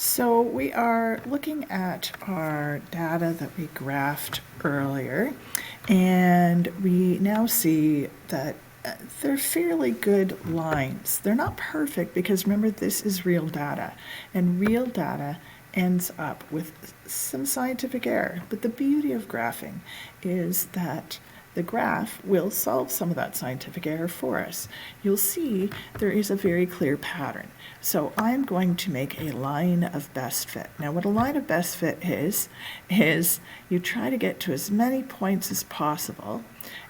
So we are looking at our data that we graphed earlier, and we now see that they're fairly good lines. They're not perfect because remember, this is real data, and real data ends up with some scientific error. But the beauty of graphing is that the graph will solve some of that scientific error for us. You'll see there is a very clear pattern. So I'm going to make a line of best fit. Now what a line of best fit is you try to get to as many points as possible,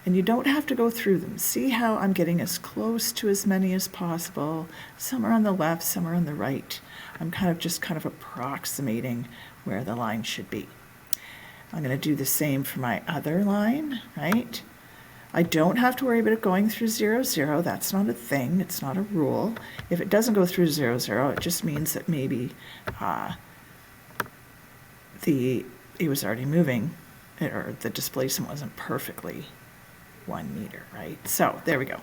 and you don't have to go through them. See how I'm getting as close to as many as possible. Some are on the left, some are on the right. I'm just approximating where the line should be. I'm going to do the same for my other line, right? I don't have to worry about it going through 0, 0. That's not a thing. It's not a rule. If it doesn't go through 0, 0, it just means that maybe it was already moving, or the displacement wasn't perfectly 1 meter, right? So there we go.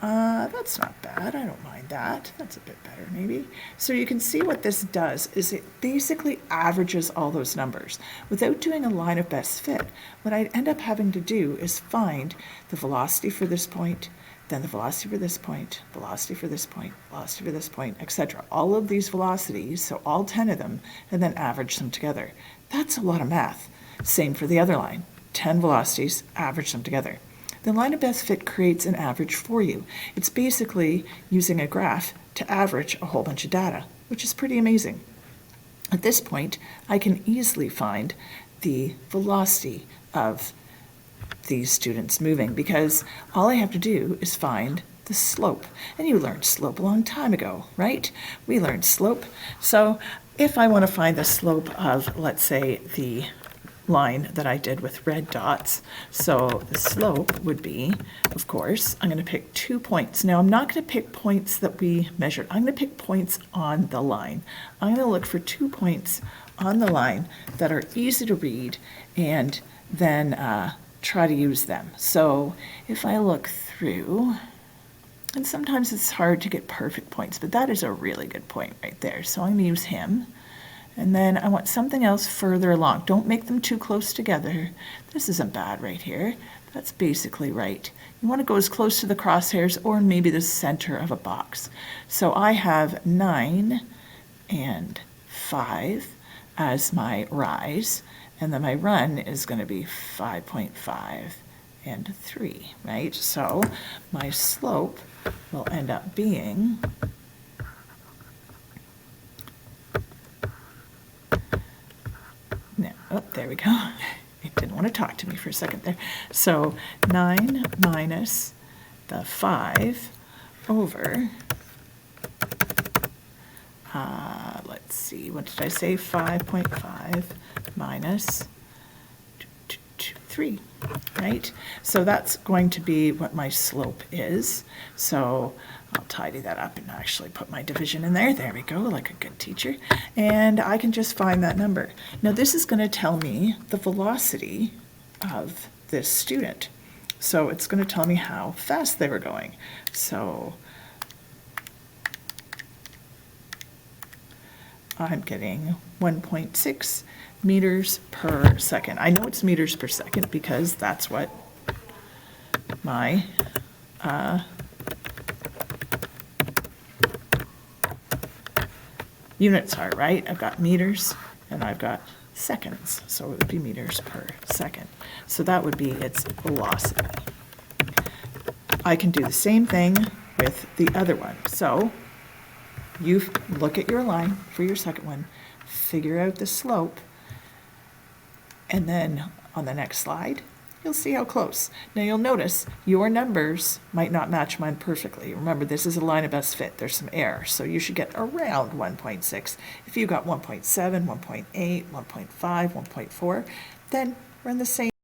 That's not bad. I don't mind that. That's a bit better maybe. So you can see what this does is it basically averages all those numbers. Without doing a line of best fit, what I end up having to do is find the velocity for this point, then the velocity for this point, velocity for this point, velocity for this point, etc. All of these velocities, so all 10 of them, and then average them together. That's a lot of math. Same for the other line. 10 velocities, average them together. The line of best fit creates an average for you. It's basically using a graph to average a whole bunch of data, which is pretty amazing. At this point, I can easily find the velocity of these students moving because all I have to do is find the slope. And you learned slope a long time ago, right? We learned slope. So if I want to find the slope of, let's say, the line that I did with red dots. So the slope would be, of course, I'm going to pick 2 points. Now I'm not going to pick points that we measured. I'm going to pick points on the line. I'm going to look for 2 points on the line that are easy to read and then try to use them. So if I look through, and sometimes it's hard to get perfect points, but that is a really good point right there. So I'm going to use him. And then I want something else further along. Don't make them too close together. This isn't bad right here. That's basically right. You want to go as close to the crosshairs or maybe the center of a box. So I have 9 and 5 as my rise, and then my run is going to be 5.5 and 3, right? So my slope will end up being oh, there we go. It didn't want to talk to me for a second there. So 9 minus the 5 over, let's see, what did I say? 5.5 minus 3, right? So that's going to be what my slope is. So I'll tidy that up and actually put my division in there. There we go, like a good teacher. And I can just find that number. Now this is going to tell me the velocity of this student. So it's going to tell me how fast they were going. So I'm getting 1.6 meters per second. I know it's meters per second because that's what my units are, right? I've got meters and I've got seconds, so it would be meters per second. So that would be its velocity. I can do the same thing with the other one. So you look at your line for your second one, figure out the slope, and then on the next slide, you'll see how close. Now you'll notice your numbers might not match mine perfectly. Remember, this is a line of best fit. There's some error, so you should get around 1.6. If you got 1.7, 1.8, 1.5, 1.4, then we're in the same